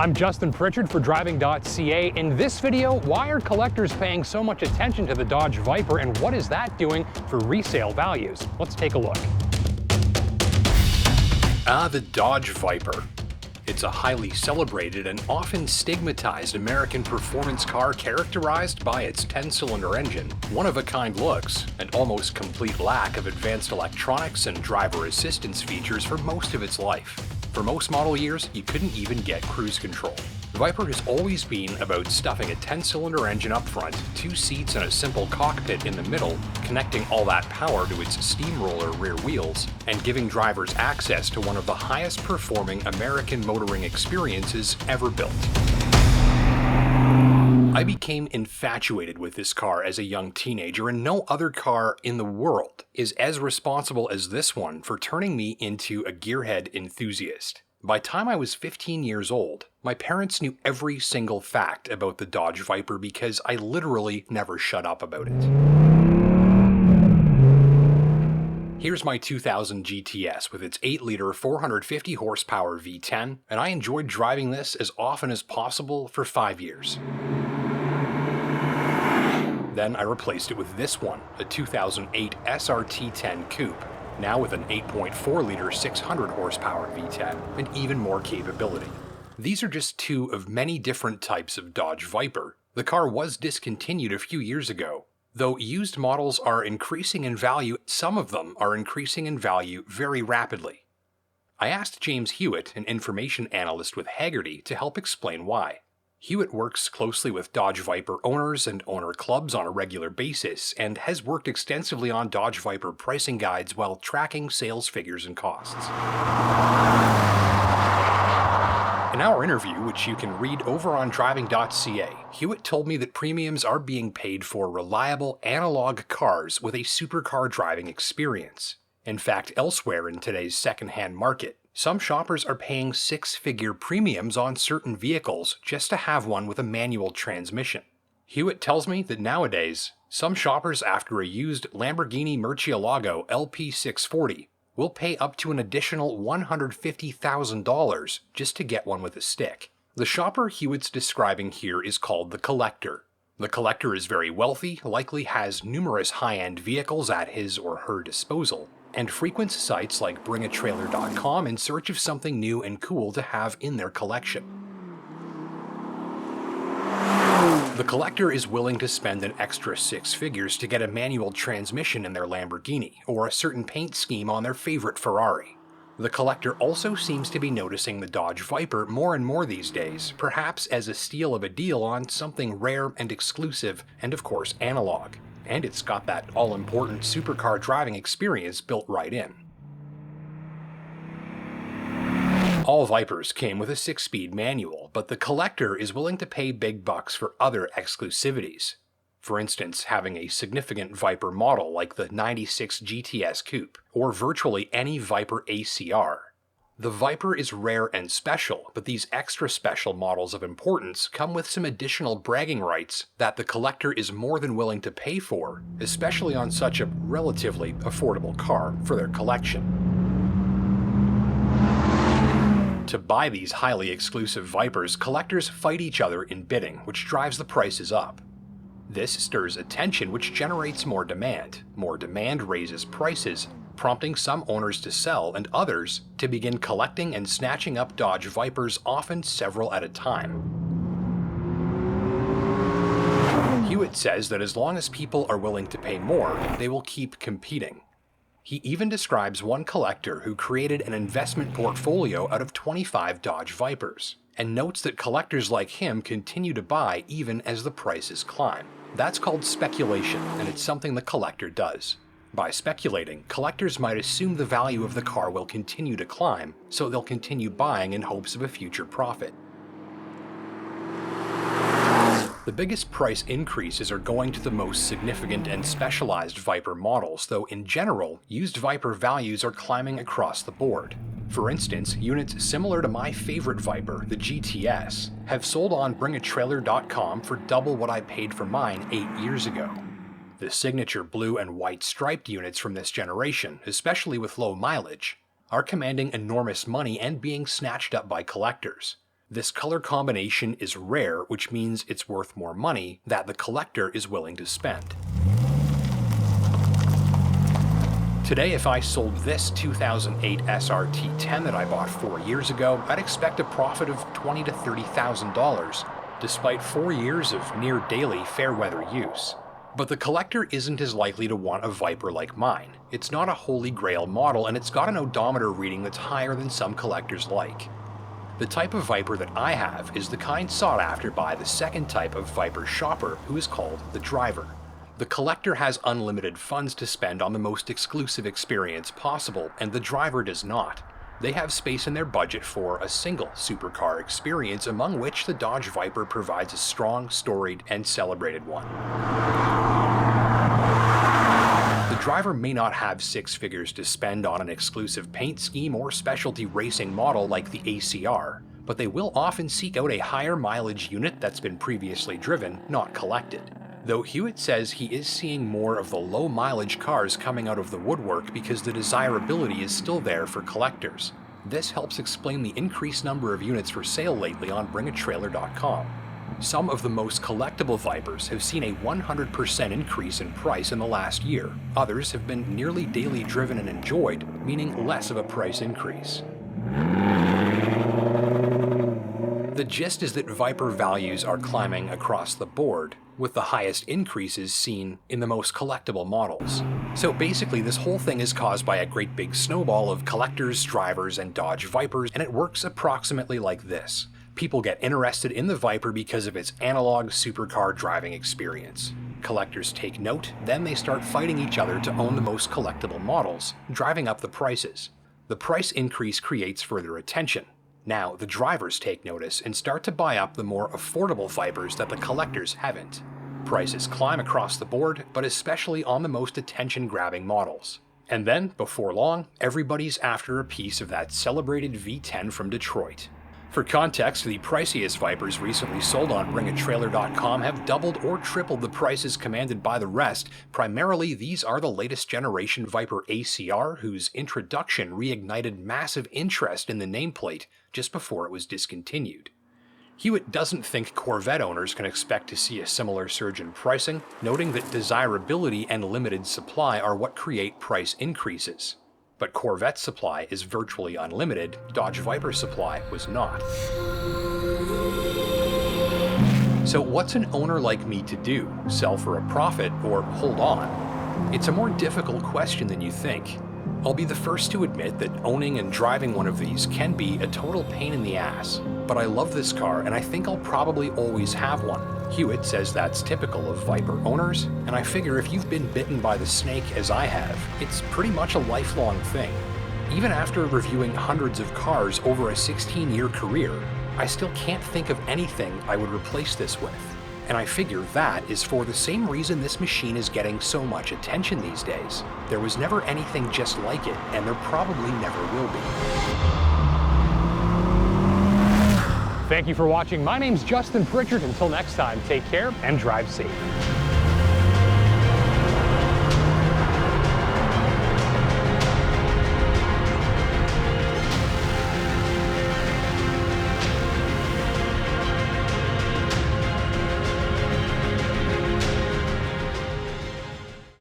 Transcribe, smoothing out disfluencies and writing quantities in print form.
I'm Justin Pritchard for Driving.ca. In this video, why are collectors paying so much attention to the Dodge Viper and what is that doing for resale values? Let's take a look. The Dodge Viper. It's a highly celebrated and often stigmatized American performance car characterized by its 10-cylinder engine, one-of-a-kind looks, and almost complete lack of advanced electronics and driver assistance features for most of its life. For most model years, you couldn't even get cruise control. The Viper has always been about stuffing a 10-cylinder engine up front, 2 seats and a simple cockpit in the middle, connecting all that power to its steamroller rear wheels, and giving drivers access to one of the highest performing American motoring experiences ever built. I became infatuated with this car as a young teenager, and no other car in the world is as responsible as this one for turning me into a gearhead enthusiast. By the time I was 15 years old, my parents knew every single fact about the Dodge Viper because I literally never shut up about it. Here's my 2000 GTS with its 8-liter 450 horsepower V10, and I enjoyed driving this as often as possible for 5 years. Then I replaced it with this one, a 2008 SRT-10 Coupe, now with an 8.4-liter 600 horsepower V10 and even more capability. These are just 2 of many different types of Dodge Viper. The car was discontinued a few years ago. Though used models are increasing in value, some of them are increasing in value very rapidly. I asked James Hewitt, an information analyst with Hagerty, to help explain why. Hewitt works closely with Dodge Viper owners and owner clubs on a regular basis and has worked extensively on Dodge Viper pricing guides while tracking sales figures and costs. In our interview, which you can read over on Driving.ca, Hewitt told me that premiums are being paid for reliable analog cars with a supercar driving experience. In fact, elsewhere in today's second-hand market, some shoppers are paying 6-figure premiums on certain vehicles just to have one with a manual transmission. Hewitt tells me that nowadays, some shoppers after a used Lamborghini Murcielago LP640 will pay up to an additional $150,000 just to get one with a stick. The shopper Hewitt's describing here is called the collector. The collector is very wealthy, likely has numerous high-end vehicles at his or her disposal, and frequents sites like bringatrailer.com in search of something new and cool to have in their collection. The collector is willing to spend an extra 6 figures to get a manual transmission in their Lamborghini, or a certain paint scheme on their favorite Ferrari. The collector also seems to be noticing the Dodge Viper more and more these days, perhaps as a steal of a deal on something rare and exclusive, and of course analog. And it's got that all-important supercar driving experience built right in. All Vipers came with a 6-speed manual, but the collector is willing to pay big bucks for other exclusivities. For instance, having a significant Viper model like the 96 GTS Coupe, or virtually any Viper ACR. The Viper is rare and special, but these extra special models of importance come with some additional bragging rights that the collector is more than willing to pay for, especially on such a relatively affordable car for their collection. To buy these highly exclusive Vipers, collectors fight each other in bidding, which drives the prices up. This stirs attention, which generates more demand. More demand raises prices, prompting some owners to sell and others to begin collecting and snatching up Dodge Vipers, often several at a time. Hewitt says that as long as people are willing to pay more, they will keep competing. He even describes one collector who created an investment portfolio out of 25 Dodge Vipers, and notes that collectors like him continue to buy even as the prices climb. That's called speculation, and it's something the collector does. By speculating, collectors might assume the value of the car will continue to climb, so they'll continue buying in hopes of a future profit. The biggest price increases are going to the most significant and specialized Viper models, though in general, used Viper values are climbing across the board. For instance, units similar to my favorite Viper, the GTS, have sold on bringatrailer.com for double what I paid for mine 8 years ago. The signature blue and white striped units from this generation, especially with low mileage, are commanding enormous money and being snatched up by collectors. This color combination is rare, which means it's worth more money that the collector is willing to spend. Today, if I sold this 2008 SRT-10 that I bought 4 years ago, I'd expect a profit of $20,000 to $30,000, despite 4 years of near daily fair weather use. But the collector isn't as likely to want a Viper like mine. It's not a holy grail model, and it's got an odometer reading that's higher than some collectors like. The type of Viper that I have is the kind sought after by the second type of Viper shopper, who is called the driver. The collector has unlimited funds to spend on the most exclusive experience possible, and the driver does not. They have space in their budget for a single supercar experience, among which the Dodge Viper provides a strong, storied, and celebrated one. The driver may not have 6 figures to spend on an exclusive paint scheme or specialty racing model like the ACR, but they will often seek out a higher mileage unit that's been previously driven, not collected. Though Hewitt says he is seeing more of the low mileage cars coming out of the woodwork because the desirability is still there for collectors. This helps explain the increased number of units for sale lately on bringatrailer.com. Some of the most collectible Vipers have seen a 100% increase in price in the last year. Others have been nearly daily driven and enjoyed, meaning less of a price increase. The gist is that Viper values are climbing across the board, with the highest increases seen in the most collectible models. So basically, this whole thing is caused by a great big snowball of collectors, drivers, and Dodge Vipers, and it works approximately like this. People get interested in the Viper because of its analog supercar driving experience. Collectors take note, then they start fighting each other to own the most collectible models, driving up the prices. The price increase creates further attention. Now, the drivers take notice and start to buy up the more affordable Vipers that the collectors haven't. Prices climb across the board, but especially on the most attention-grabbing models. And then, before long, everybody's after a piece of that celebrated V10 from Detroit. For context, the priciest Vipers recently sold on bringatrailer.com have doubled or tripled the prices commanded by the rest. Primarily, these are the latest generation Viper ACR, whose introduction reignited massive interest in the nameplate just before it was discontinued. Hewitt doesn't think Corvette owners can expect to see a similar surge in pricing, noting that desirability and limited supply are what create price increases. But Corvette supply is virtually unlimited, Dodge Viper supply was not. So what's an owner like me to do? Sell for a profit or hold on? It's a more difficult question than you think. I'll be the first to admit that owning and driving one of these can be a total pain in the ass, but I love this car and I think I'll probably always have one. Hewitt says that's typical of Viper owners, and I figure if you've been bitten by the snake as I have, it's pretty much a lifelong thing. Even after reviewing hundreds of cars over a 16-year career, I still can't think of anything I would replace this with. And I figure that is for the same reason this machine is getting so much attention these days. There was never anything just like it, and there probably never will be. Thank you for watching. My name's Justin Pritchard. Until next time, take care and drive safe.